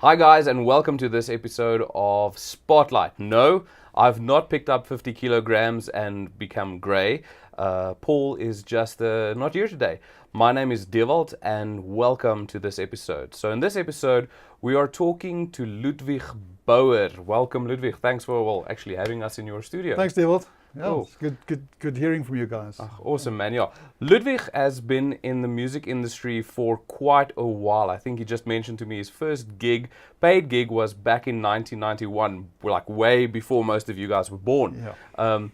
Hi guys, and welcome to this episode of Spotlight. No, I've not picked up 50 kilograms and become grey. Paul is just not here today. My name is Dewald and welcome to this episode. So in this episode, we are talking to Ludwig Bouwer. Welcome Ludwig, thanks for actually having us in your studio. Thanks, Dewald. Yeah, Cool. it's good hearing from you guys. Awesome, man. Yeah. Ludwig has been in the music industry for quite a while. I think he just mentioned to me his first gig, paid gig, was back in 1991, like way before most of you guys were born. Yeah.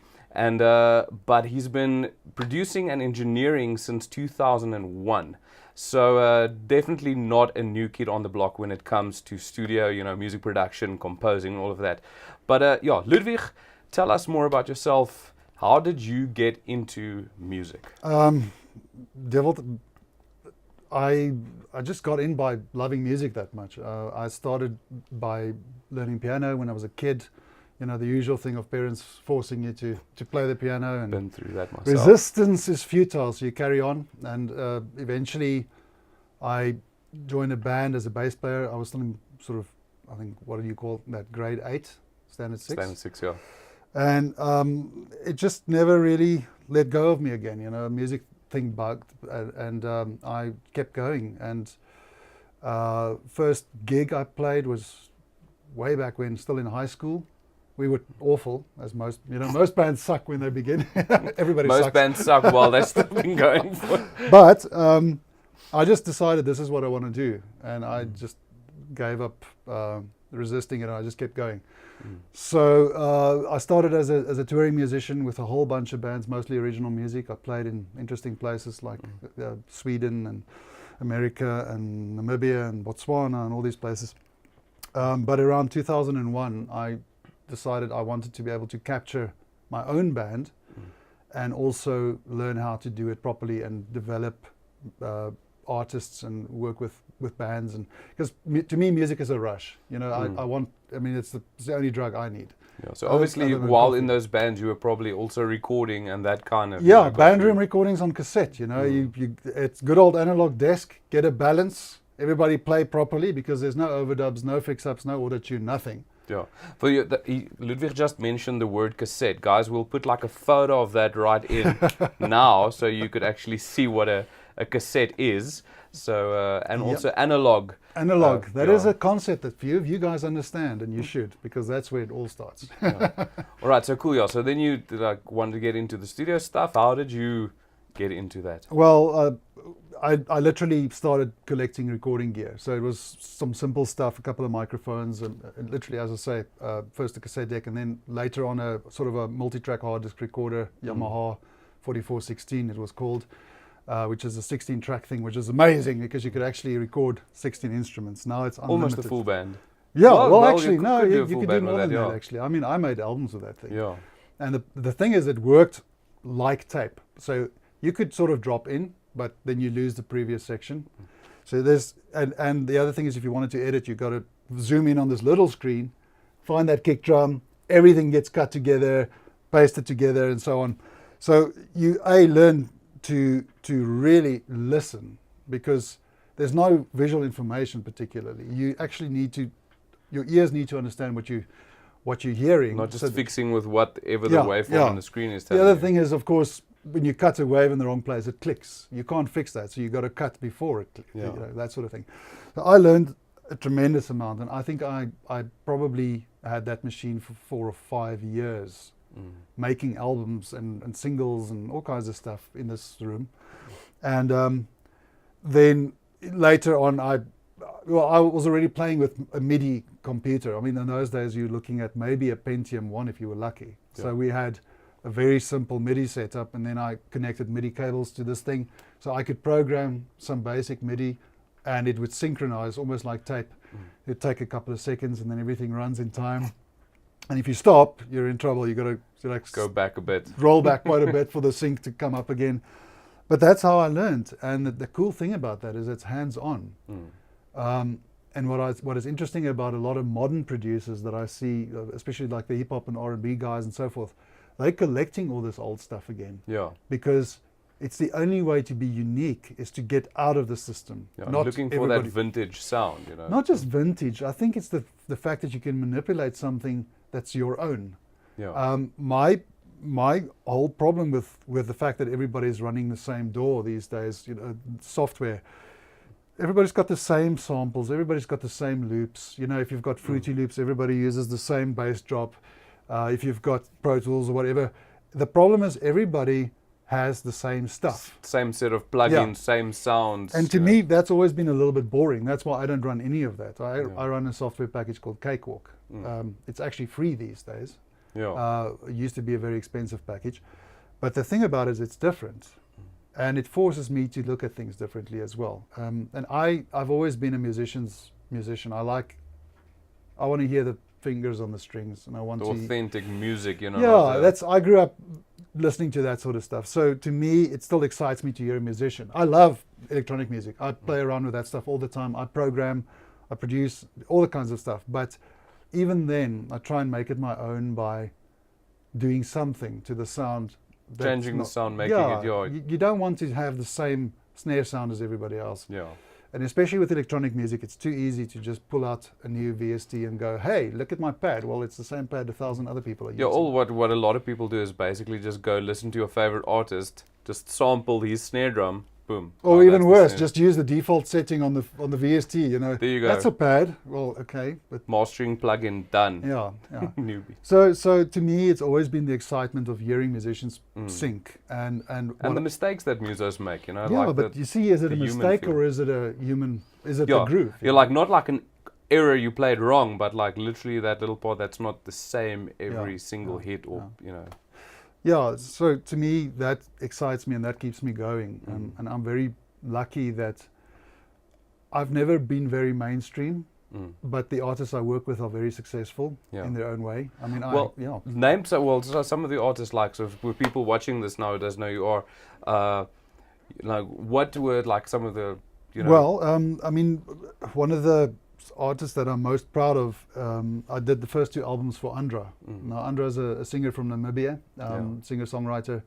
But he's been producing and engineering since 2001. So definitely not a new kid on the block when it comes to studio, music production, composing, all of that. But yeah, Ludwig, tell us more about yourself. How did you get into music? Dewald, I just got in by loving music that much. I started by learning piano when I was a kid. You know, the usual thing of parents forcing you to play the piano. And Been through that myself. resistance is futile, so you carry on. And eventually I joined a band as a bass player. I was still in sort of, I think, what do you call that, grade 8, standard 6? Standard 6, yeah. And it just never really let go of me again. You know, music thing bugged, and I kept going. And first gig I played was way back when, still in high school. We were awful, as most bands suck when they begin. Everybody Most sucks. bands suck while they're still been going for. But I just decided this is what I want to do, and I just gave up resisting it, and I just kept going. So I started as a touring musician with a whole bunch of bands, mostly original music. I played in interesting places like Sweden and America and Namibia and Botswana and all these places. But around 2001, I decided I wanted to be able to capture my own band and also learn how to do it properly and develop artists and work with bands. And because to me music is a rush, it's the only drug I need. Yeah, so obviously other than while coffee. in those bands you were probably also recording and that kind of Band room recordings on cassette. It's good old analog desk, get a balance, everybody play properly, because there's no overdubs, no fix-ups, no auto-tune, nothing. Yeah. For you, Ludwig just mentioned the word cassette. Guys, we'll put like a photo of that right in now so you could actually see what a cassette is. So and also analog. Analog, that is a concept that few of you guys understand, and you should, because that's where it all starts. All right, so cool, yeah. So then you wanted to get into the studio stuff. How did you get into that? Well, I literally started collecting recording gear. So it was some simple stuff, a couple of microphones, and literally, as I say, first a cassette deck, and then later on a sort of a multi-track hard disk recorder, Yamaha 4416 it was called, which is a 16-track thing, which is amazing because you could actually record 16 instruments. Now it's unlimited. Almost a full band. Yeah, Well, actually, you no, could do a you full could do band more with than that, that, yeah. actually. I mean, I made albums with that thing. Yeah. And the thing is, it worked like tape. So you could sort of drop in, but then you lose the previous section. So there's, and the other thing is, if you wanted to edit, you've got to zoom in on this little screen, find that kick drum, everything gets cut together, pasted together, and so on. So you learn to really listen, because there's no visual information particularly. You actually your ears need to understand what you're hearing. Not just fixing with whatever the waveform on the screen is telling The other you. thing is, of course, when you cut a wave in the wrong place, it clicks. You can't fix that, so you've got to cut before it clicks, that sort of thing. So I learned a tremendous amount, and I think I probably had that machine for 4 or 5 years, making albums and singles and all kinds of stuff in this room. And then later on, I was already playing with a MIDI computer. I mean, in those days, you're looking at maybe a Pentium 1 if you were lucky. Yeah. So we had a very simple MIDI setup, and then I connected MIDI cables to this thing. So I could program some basic MIDI, and it would synchronize almost like tape. It'd take a couple of seconds, and then everything runs in time. And if you stop, you're in trouble. You've got to Go back a bit. roll back quite a bit for the sync to come up again. But that's how I learned. And the cool thing about that is it's hands-on. And what is interesting about a lot of modern producers that I see, especially like the hip hop and R&B guys and so forth, they're collecting all this old stuff again. Yeah. Because it's the only way to be unique is to get out of the system. Yeah, not looking for that vintage sound, you know. Not just vintage. I think it's the fact that you can manipulate something that's your own. Yeah. My whole problem with the fact that everybody's running the same DAW these days, you know, software. Everybody's got the same samples. Everybody's got the same loops. You know, if you've got Fruity Loops, everybody uses the same bass drop. If you've got Pro Tools or whatever, the problem is everybody has the same stuff. Same set of plugins, same sounds. And to me, that's always been a little bit boring. That's why I don't run any of that. I run a software package called Cakewalk. It's actually free these days. Yeah. It used to be a very expensive package. But the thing about it is it's different. And it forces me to look at things differently as well. And I've always been a musician. I want to hear the fingers on the strings, and I want the authentic music, you know. Yeah, I grew up listening to that sort of stuff. So to me, it still excites me to hear a musician. I love electronic music. I play around with that stuff all the time. I program, I produce, all the kinds of stuff. But even then, I try and make it my own by doing something to the sound. Changing the sound, making it your... You don't want to have the same snare sound as everybody else. Yeah. And especially with electronic music, it's too easy to just pull out a new VST and go, hey, look at my pad. Well, it's the same pad 1,000 other people are using. Yeah, all what a lot of people do is basically just go listen to your favorite artist, just sample his snare drum, boom. Or even worse, just use the default setting on the VST, you know. There you go. That's a pad. Well, okay. But mastering plugin done. Yeah. Newbie. So to me, it's always been the excitement of hearing musicians sync and the mistakes that musos make, you know. Yeah, like but you see, is it a mistake or is it a human? Is it the groove? You're like not like an error you played wrong, but like literally that little part that's not the same every single hit, or you know. Yeah, so to me that excites me and that keeps me going, and I'm very lucky that I've never been very mainstream, but the artists I work with are very successful in their own way. I mean, name so some of the artists, like, so for people watching this now doesn't know you are, like what were like some of the, you know. Well, I mean, one of the artists that I'm most proud of, I did the first 2 albums for Andra. Now Andra is a singer from Namibia, singer-songwriter.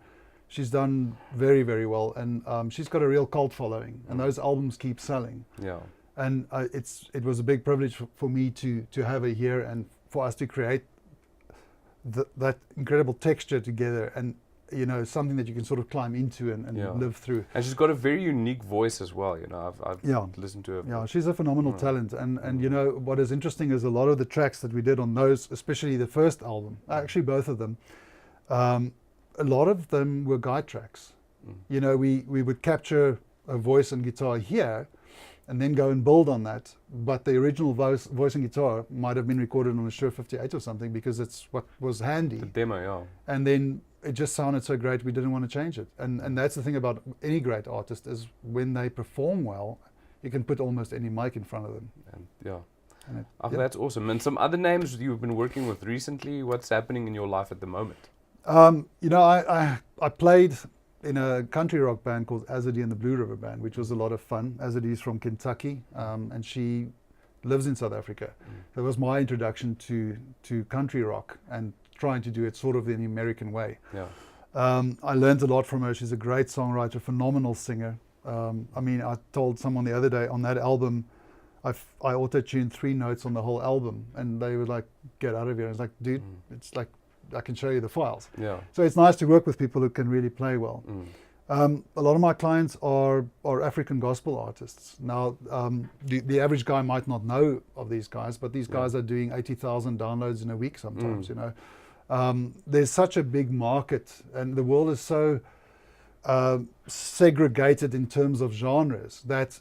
She's done very, very well, and she's got a real cult following, and those albums keep selling. Yeah. And it was a big privilege for me to have her here and for us to create that incredible texture together, and you know, something that you can sort of climb into and live through. And she's got a very unique voice as well, you know. I've listened to her. Yeah, she's a phenomenal talent. And you know, what is interesting is a lot of the tracks that we did on those, especially the first album, actually both of them, a lot of them were guide tracks. You know, we would capture a voice and guitar here and then go and build on that. But the original voice and guitar might have been recorded on a Shure 58 or something, because it's what was handy. The demo, yeah. And then it just sounded so great, we didn't want to change it. And that's the thing about any great artist, is when they perform well, you can put almost any mic in front of them. And that's awesome. And some other names you've been working with recently, what's happening in your life at the moment? You know, I played in a country rock band called Azadee and the Blue River Band, which was a lot of fun. Azadee is from Kentucky, and she lives in South Africa. That was my introduction to country rock and trying to do it sort of the American way. I learned a lot from her. She's a great songwriter, phenomenal singer. I mean, I told someone the other day on that album, I auto-tuned 3 notes on the whole album, and they were like, get out of here. I was like, dude, it's like, I can show you the files. So it's nice to work with people who can really play well. A lot of my clients are African gospel artists. Now, the average guy might not know of these guys, but these guys are doing 80,000 downloads in a week sometimes, you know. There's such a big market, and the world is so segregated in terms of genres that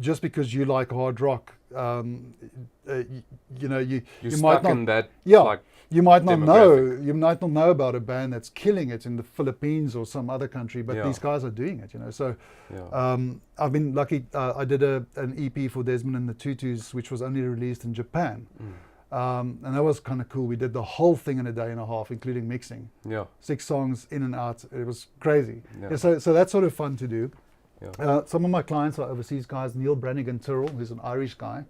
just because you like hard rock, you know, you might not, in that, like, you might not know about a band that's killing it in the Philippines or some other country, but these guys are doing it, you know. So I've been lucky. I did an EP for Desmond and the Tutus, which was only released in Japan. And that was kind of cool. We did the whole thing in a day and a half, including mixing. 6 songs in and out. It was crazy. So that's sort of fun to do. Some of my clients are overseas guys. Neil Brannigan Tyrrell, who's an Irish guy.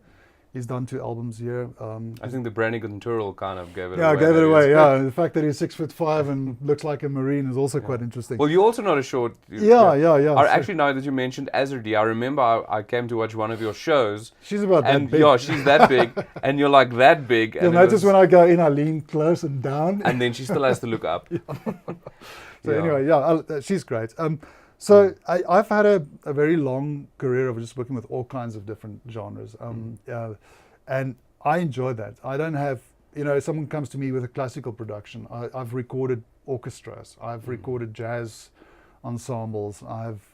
He's done 2 albums here. I think the Brannigan Turrell kind of gave it away. Yeah, gave it maybe. away. Yeah, the fact that he's 6'5" and looks like a Marine is also quite interesting. Well, you're also not a short. Yeah. Actually, now that you mentioned Azerdy, I remember I came to watch one of your shows. She's about that big. Yeah, she's that big, and you're like that big. You'll notice when I go in, I lean close and down. And then she still has to look up. So anyway, she's great. So I've had a very long career of just working with all kinds of different genres. And I enjoy that. I don't have, someone comes to me with a classical production. I've recorded orchestras. I've recorded jazz ensembles. I've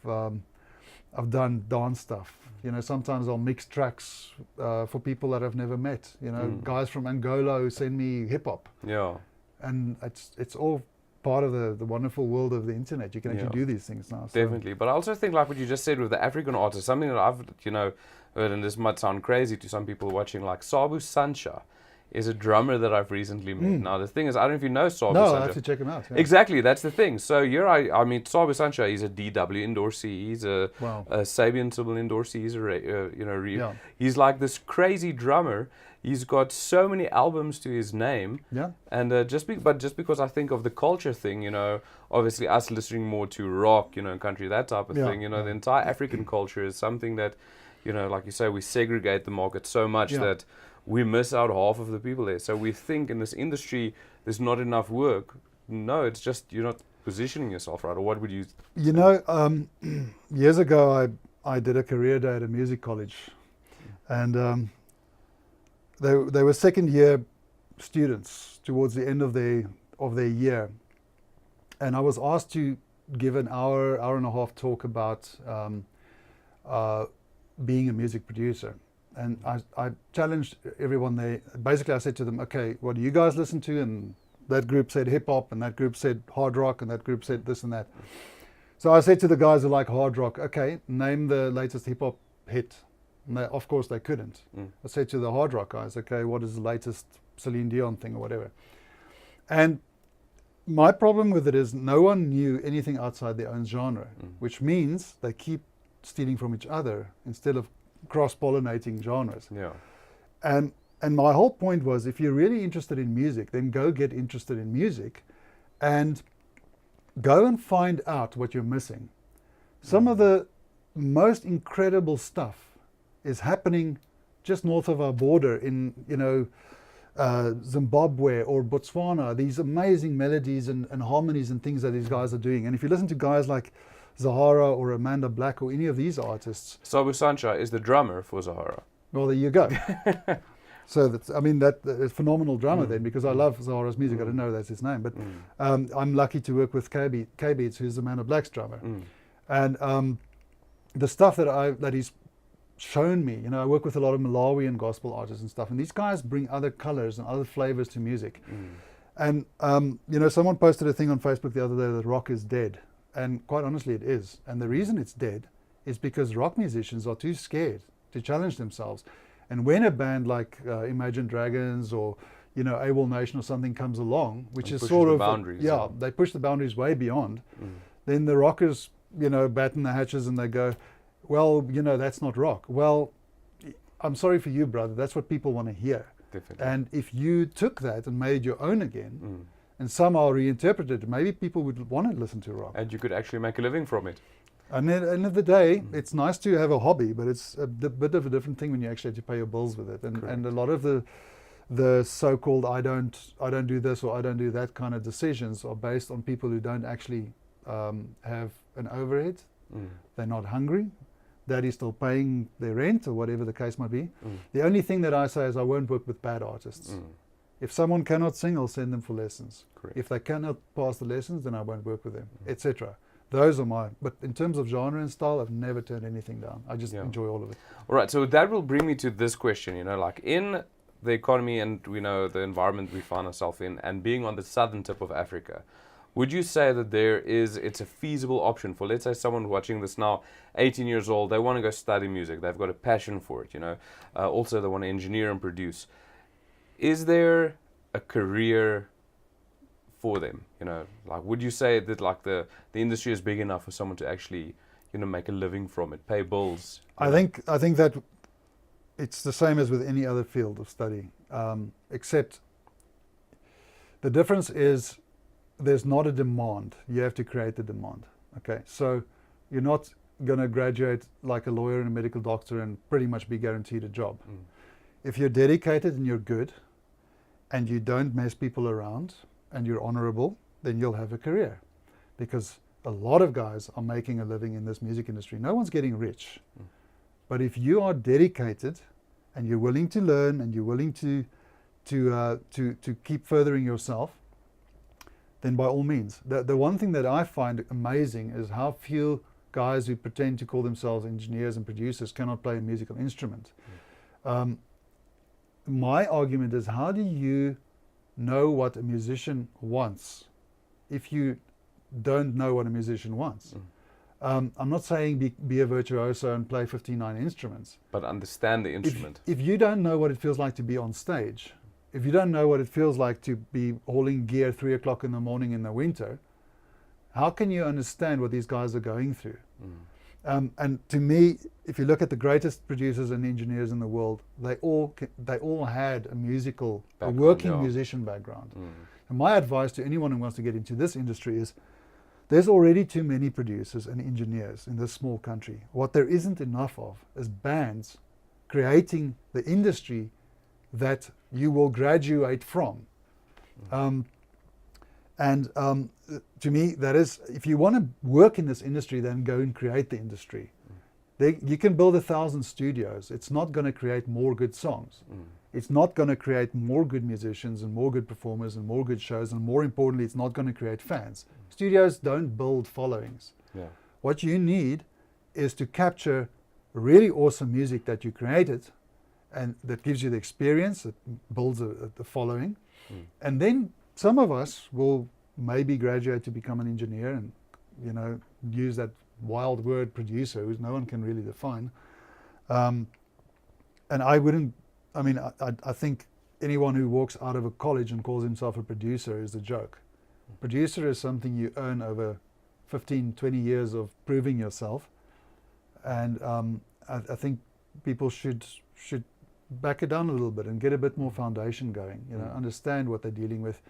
done dance stuff. Sometimes I'll mix tracks for people that I've never met. Guys from Angola who send me hip hop. Yeah. And it's all part of the wonderful world of the internet. You can actually do these things now. Definitely. But I also think, like what you just said with the African artists, something that I've, heard, and this might sound crazy to some people watching, like Sabu Sancha is a drummer that I've recently met. Now, the thing is, I don't know if you know Sabu Sancha. No, I have to check him out. Yeah. Exactly, that's the thing. So here I meet Sabu Sancha. He's a DW endorsee. He's a Sabian Sybil endorsee. He's he's like this crazy drummer. He's got so many albums to his name. Yeah. And just because I think of the culture thing, obviously us listening more to rock, and country, that type of thing, the entire African culture is something that, like you say, we segregate the market so much that we miss out half of the people there. So we think in this industry there's not enough work. No, it's just you're not positioning yourself right. Or what would you? Years ago I did a career day at a music college, and they were second year students towards the end of their year, and I was asked to give an hour and a half talk about being a music producer. And I challenged everyone there. Basically, I said to them, okay, what do you guys listen to? And that group said hip hop, and that group said hard rock, and that group said this and that. So I said to the guys who like hard rock, okay, name the latest hip hop hit. And of course, they couldn't. I said to the hard rock guys, okay, what is the latest Celine Dion thing or whatever? And my problem with it is no one knew anything outside their own genre, which means they keep stealing from each other instead of cross-pollinating genres. Yeah. And my whole point was, if you're really interested in music, then go get interested in music and go and find out what you're missing. Some of the most incredible stuff is happening just north of our border in, Zimbabwe or Botswana. These amazing melodies and harmonies and things that these guys are doing. And if you listen to guys like Zahara or Amanda Black or any of these artists. Sabu Sancha is the drummer for Zahara. Well, there you go. So that's a phenomenal drummer then, because I love Zahara's music. I don't know that's his name, but I'm lucky to work with K-Beats, who's Amanda Black's drummer. And the stuff that he's shown me, I work with a lot of Malawian gospel artists and stuff, and these guys bring other colors and other flavors to music. And someone posted a thing on Facebook the other day that rock is dead. And quite honestly, it is. And the reason it's dead is because rock musicians are too scared to challenge themselves. And when a band like Imagine Dragons or, AWOL Nation or something comes along, which is sort of, boundaries, they push the boundaries way beyond, then the rockers, batten the hatches and they go, well, that's not rock. Well, I'm sorry for you, brother. That's what people want to hear. Definitely. And if you took that and made your own again, and somehow reinterpreted it, maybe people would want to listen to rock. And you could actually make a living from it. And at the end of the day, it's nice to have a hobby, but it's a bit of a different thing when you actually have to pay your bills with it. And a lot of the so-called I don't do this or I don't do that kind of decisions are based on people who don't actually have an overhead. They're not hungry. Daddy's still paying their rent or whatever the case might be. The only thing that I say is I won't work with bad artists. If someone cannot sing, I'll send them for lessons. Correct. If they cannot pass the lessons, then I won't work with them, etc. Those are mine. But in terms of genre and style, I've never turned anything down. I just enjoy all of it. All right, so that will bring me to this question, like in the economy and the environment we find ourselves in, and being on the southern tip of Africa, would you say that it's a feasible option for, let's say, someone watching this now, 18 years old, they want to go study music, they've got a passion for it, also they want to engineer and produce. Is there a career for them? Would you say that the industry is big enough for someone to actually, make a living from it, pay bills? I think that it's the same as with any other field of study, except the difference is there's not a demand. You have to create the demand. Okay, so you're not going to graduate like a lawyer and a medical doctor and pretty much be guaranteed a job. If you're dedicated and you're good and you don't mess people around and you're honorable, then you'll have a career, because a lot of guys are making a living in this music industry. No one's getting rich. But if you are dedicated and you're willing to learn and you're willing to keep furthering yourself, then by all means. The one thing that I find amazing is how few guys who pretend to call themselves engineers and producers cannot play a musical instrument. My argument is, how do you know what a musician wants if you don't know what a musician wants? I'm not saying be a virtuoso and play 59 instruments. But understand the instrument. If you don't know what it feels like to be on stage, if you don't know what it feels like to be hauling gear 3 o'clock in the morning in the winter, how can you understand what these guys are going through? And to me, if you look at the greatest producers and engineers in the world, they all had a working musician background. And my advice to anyone who wants to get into this industry is, there's already too many producers and engineers in this small country. What there isn't enough of is bands creating the industry that you will graduate from. To me, that is, if you want to work in this industry, then go and create the industry. You can build 1,000 studios. It's not going to create more good songs. It's not going to create more good musicians and more good performers and more good shows, and more importantly, it's not going to create fans. Studios don't build followings. What you need is to capture really awesome music that you created, and that gives you the experience, that builds the following. And then some of us will maybe graduate to become an engineer and, use that wild word producer, which no one can really define. And I think anyone who walks out of a college and calls himself a producer is a joke. Producer is something you earn over 15, 20 years of proving yourself. And I think people should back it down a little bit and get a bit more foundation going. Understand what they're dealing with.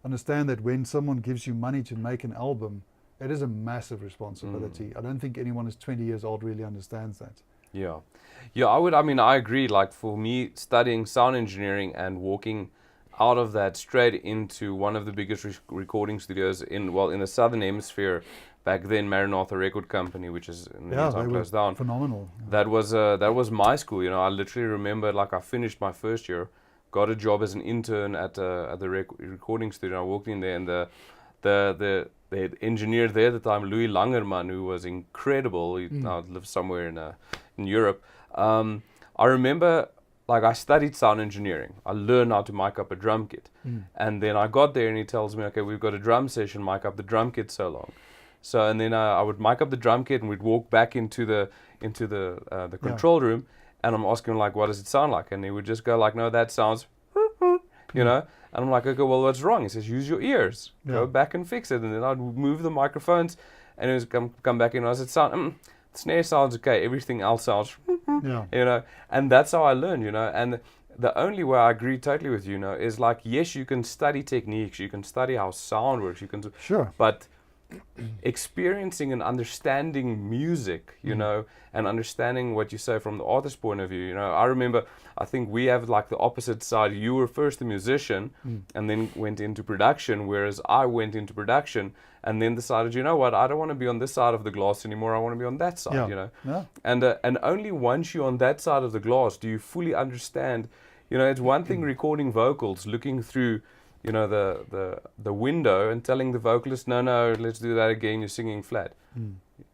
Understand that when someone gives you money to make an album, it is a massive responsibility. I don't think anyone who's 20 years old really understands that. I agree. Like, for me, studying sound engineering and walking out of that straight into one of the biggest recording studios in the Southern Hemisphere, back then, Maranatha Record Company, which is in the meantime closed down. Phenomenal. That was my school. I literally remember, like, I finished my first year, got a job as an intern at the recording studio. I walked in there, and the engineer there at the time, Louis Langerman, who was incredible. He now lives somewhere in Europe. I remember, like, I studied sound engineering. I learned how to mic up a drum kit. And then I got there and he tells me, okay, we've got a drum session, mic up the drum kit so long. So, and then I would mic up the drum kit and we'd walk back into the control room, and I'm asking him, like, what does it sound like? And he would just go like, no, that sounds, And I'm like, okay, well, what's wrong? He says, use your ears. Go back and fix it. And then I'd move the microphones, and he would come back in and I said, the snare sounds okay. Everything else sounds, And that's how I learned, And the only way I agree totally with you, is like, yes, you can study techniques. You can study how sound works. But experiencing and understanding music, and understanding what you say from the artist's point of view. I remember, I think we have like the opposite side. You were first a musician and then went into production, whereas I went into production and then decided, what, I don't want to be on this side of the glass anymore. I want to be on that side, And only once you're on that side of the glass do you fully understand. It's one thing recording vocals, looking through the window and telling the vocalist, no, let's do that again, you're singing flat.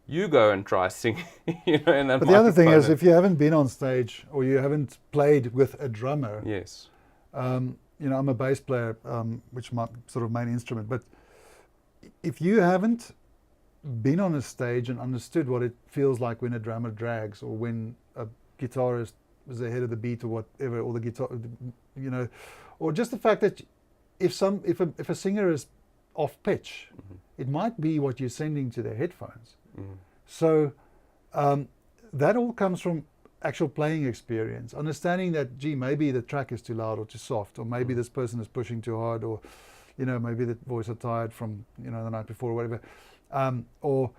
You go and try singing, and But the other thing is, if you haven't been on stage or you haven't played with a drummer, yes, I'm a bass player, which is my sort of main instrument, but if you haven't been on a stage and understood what it feels like when a drummer drags, or when a guitarist is ahead of the beat or whatever, or the guitar, or just the fact that if a singer is off pitch, it might be what you're sending to their headphones. So that all comes from actual playing experience, understanding that, gee, maybe the track is too loud or too soft, or maybe this person is pushing too hard, or, you know, maybe the boys are tired from, you know, the night before or whatever, or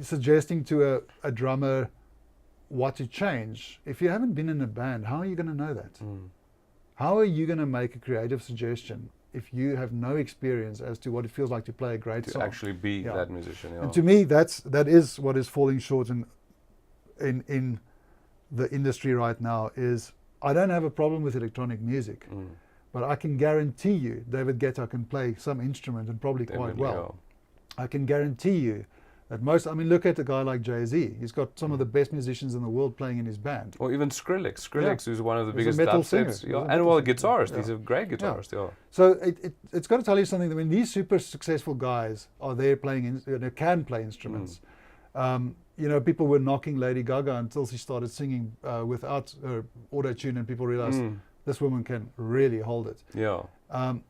suggesting to a drummer what to change. If you haven't been in a band, how are you going to know that? How are you going to make a creative suggestion if you have no experience as to what it feels like to play a great song? To actually be that musician. Yeah. And to me, that is what is falling short in the industry right now. Is I don't have a problem with electronic music, but I can guarantee you David Guetta can play some instrument and probably quite well. I can guarantee you that look at a guy like Jay-Z. He's got some of the best musicians in the world playing in his band. Or even Skrillex, who's one of the biggest metal dubsteps. singer. And well, a guitarist. He's a great guitarist. So it's got to tell you something. That when these super successful guys are there playing, can play instruments. You know, people were knocking Lady Gaga until she started singing without her auto-tune, and people realized this woman can really hold it.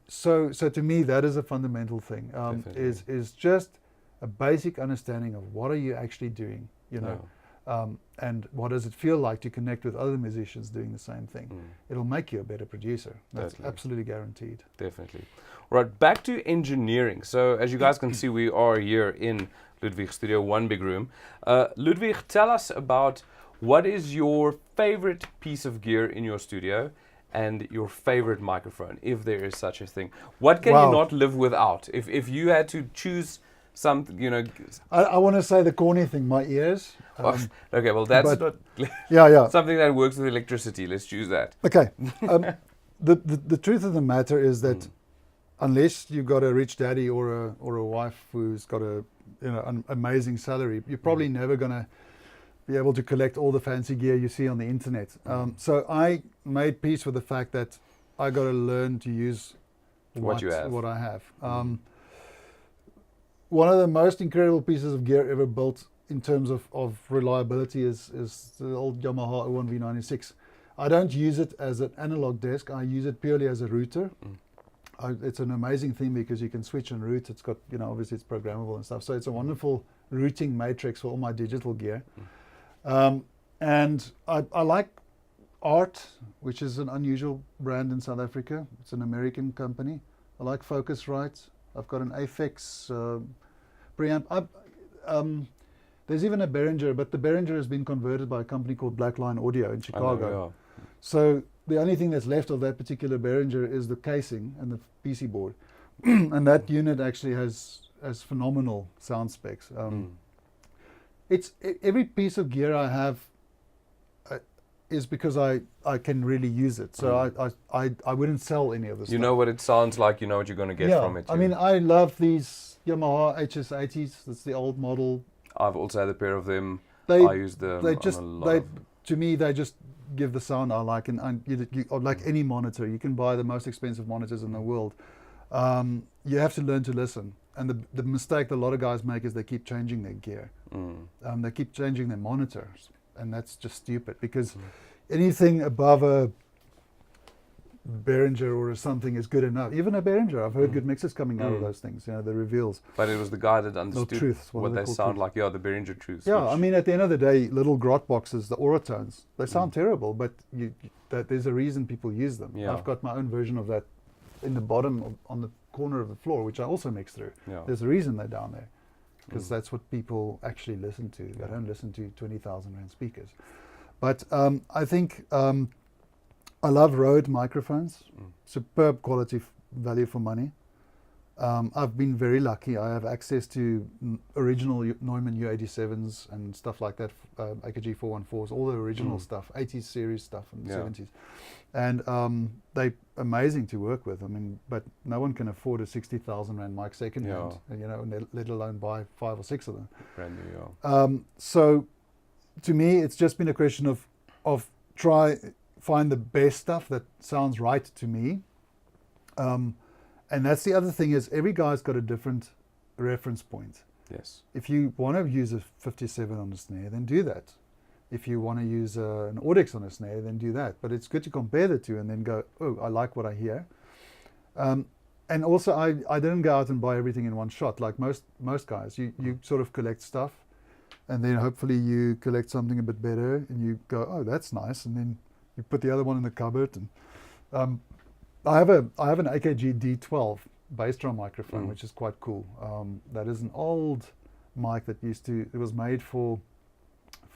So to me, that is a fundamental thing. Is just a basic understanding of what are you actually doing, you know, and what does it feel like to connect with other musicians doing the same thing. It'll make you a better producer. That's absolutely guaranteed. Definitely. Right, back to engineering. So as you guys can see, we are here in Ludwig's studio, one big room. Ludwig, tell us about what is your favorite piece of gear in your studio and your favorite microphone, if there is such a thing. What can you not live without? If you had to choose something, you know. I want to say the corny thing, my ears. Okay, well that's not something that works with electricity. Let's choose that. Okay. The truth of the matter is that unless you've got a rich daddy or a wife who's got an amazing salary, you're probably never going to be able to collect all the fancy gear you see on the internet. So I made peace with the fact that I got to learn to use what I have. One of the most incredible pieces of gear ever built in terms of reliability is the old Yamaha 01V96. I don't use it as an analog desk. I use it purely as a router. It's an amazing thing because you can switch and route. It's got, you know, obviously it's programmable and stuff. So it's a wonderful routing matrix for all my digital gear. And I like Art, which is an unusual brand in South Africa. It's an American company. I like Focusrite. I've got an Aphex preamp. There's even a Behringer, but the Behringer has been converted by a company called Blackline Audio in Chicago. So the only thing that's left of that particular Behringer is the casing and the PC board. And that unit actually has phenomenal sound specs. It's every piece of gear I have is because I can really use it. So I wouldn't sell any of this stuff. You know what it sounds like, you know what you're going to get from it. I mean, I love these Yamaha HS80s. That's the old model. I've also had a pair of them. I use them to me, they just give the sound I like. And like any monitor, you can buy the most expensive monitors in the world. You have to learn to listen. And the mistake that a lot of guys make is they keep changing their gear. They keep changing their monitors. And that's just stupid because anything above a Behringer or something is good enough. Even a Behringer, I've heard good mixes coming out of those things, you know, the reveals. But it was the guy that understood what they sound like. Yeah, the Behringer Truths. Yeah, I mean, at the end of the day, little grot boxes, the Auratones, they sound terrible, but there's a reason people use them. I've got my own version of that in the bottom on the corner of the floor, which I also mix through. There's a reason they're down there. Because that's what people actually listen to. They don't listen to 20,000 rand speakers. But I think I love Rode microphones. Superb quality, value for money. I've been very lucky. I have access to original Neumann U87s and stuff like that, AKG 414s, all the original stuff, 80s series stuff and 70s. And they're amazing to work with. I mean, but no one can afford a 60,000 rand mic second hand, you know, let alone buy 5 or 6 of them. Brand new, so to me, it's just been a question of find the best stuff that sounds right to me. And that's the other thing is every guy's got a different reference point. Yes. If you want to use a 57 on a snare, then do that. If you want to use an Audex on a snare, then do that. But it's good to compare the two and then go, oh, I like what I hear. And also, I didn't go out and buy everything in one shot like most guys. You sort of collect stuff. and then hopefully you collect something a bit better, and you go, oh, that's nice, and then you put the other one in the cupboard. And I have an AKG D12 bass drum microphone, which is quite cool. That is an old mic that it was made for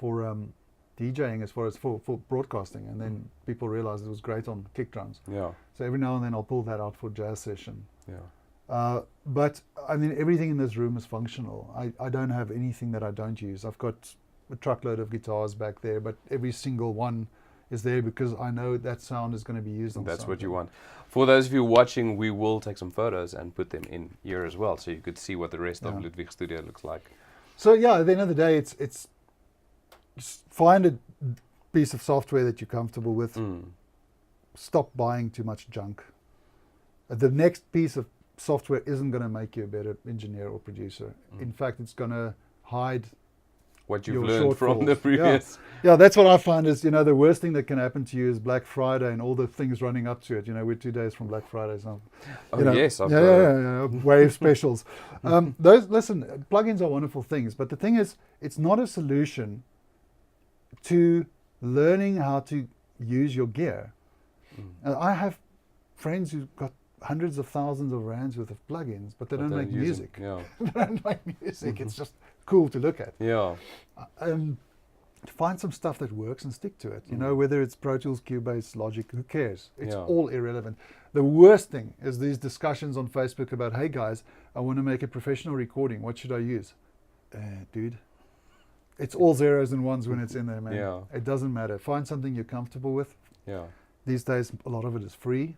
DJing, as far as for broadcasting, and then people realized it was great on kick drums. Yeah. So every now and then I'll pull that out for jazz session. Yeah. But I mean, everything in this room is functional. I don't have anything that I don't use. I've got a truckload of guitars back there, but every single one is there because I know that sound is going to be used on That's something. what you want. For those of you watching, we will take some photos and put them in here as well, so you could see what the rest of Ludwig's studio looks like. So yeah, at the end of the day, it's just find a piece of software that you're comfortable with. Stop buying too much junk. The next piece of software isn't going to make you a better engineer or producer. In fact, it's going to hide what you've your learned from the shortfalls. previous. Yeah, that's what I find is, the worst thing that can happen to you is Black Friday and all the things running up to it. We're 2 days from Black Friday. So, Yes. wave specials. Listen, plugins are wonderful things, but the thing is, it's not a solution to learning how to use your gear. And I have friends who've got hundreds of thousands of rands worth of plugins, but they don't make music. They don't make music. It's just cool to look at. Yeah. Find some stuff that works and stick to it. Whether it's Pro Tools, Cubase, Logic, who cares? It's all irrelevant. The worst thing is these discussions on Facebook about, hey guys, I want to make a professional recording. What should I use? Dude, it's all zeros and ones when it's in there, man. Yeah. It doesn't matter. Find something you're comfortable with. Yeah. These days, a lot of it is free.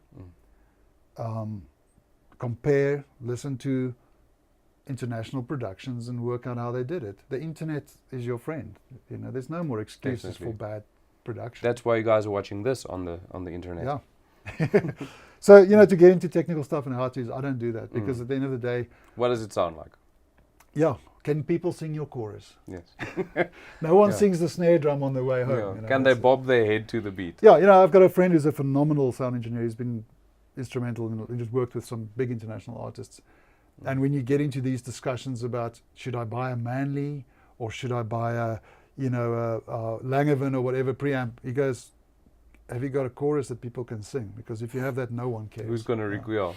Compare, listen to international productions and work out how they did it. The internet is your friend. There's no more excuses for bad production. That's why you guys are watching this on the internet. Yeah. So, to get into technical stuff and how to use, I don't do that because at the end of the day, What does it sound like? yeah, can people sing your chorus? Yes. No one sings the snare drum on the way home. Can they bob their head to the beat? Yeah, I've got a friend who's a phenomenal sound engineer. He's been instrumental and just worked with some big international artists. And when you get into these discussions about should I buy a Manley or should I buy a Langevin or whatever preamp, he goes, have you got a chorus that people can sing? Because if you have that, no one cares. Who's going to require?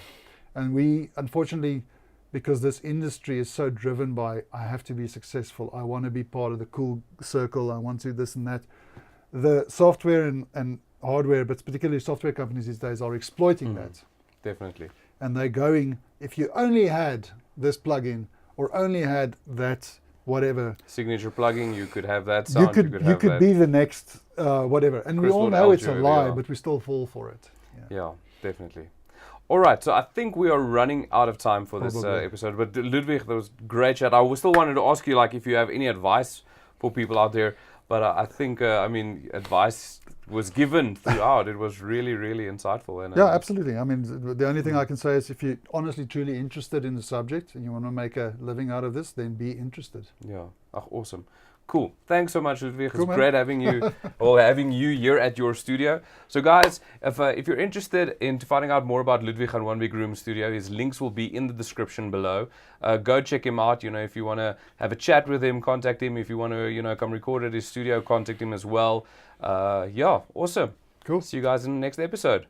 And we, unfortunately, because this industry is so driven by, I have to be successful, I want to be part of the cool circle, I want to this and that. The software and hardware, but particularly software companies these days, are exploiting that. Definitely. And they're going, if you only had this plugin or only had that whatever signature plugin, you could have that sound. You could be the next whatever. And we all know it's a lie, but we still fall for it. Yeah, definitely. All right, so I think we are running out of time for this episode. But Ludwig, that was great chat. I still wanted to ask you, if you have any advice for people out there. But I think, advice was given throughout. It was really, really insightful. And, yeah, absolutely. The only thing I can say is if you're honestly, truly interested in the subject and you want to make a living out of this, then be interested. Yeah, awesome. Cool. Thanks so much, Ludwig. It's great having you, having you here at your studio. So, guys, if you're interested in finding out more about Ludwig and One Big Room Studio, his links will be in the description below. Go check him out. If you want to have a chat with him, contact him. If you want to, come record at his studio, contact him as well. Yeah, awesome. Cool. See you guys in the next episode.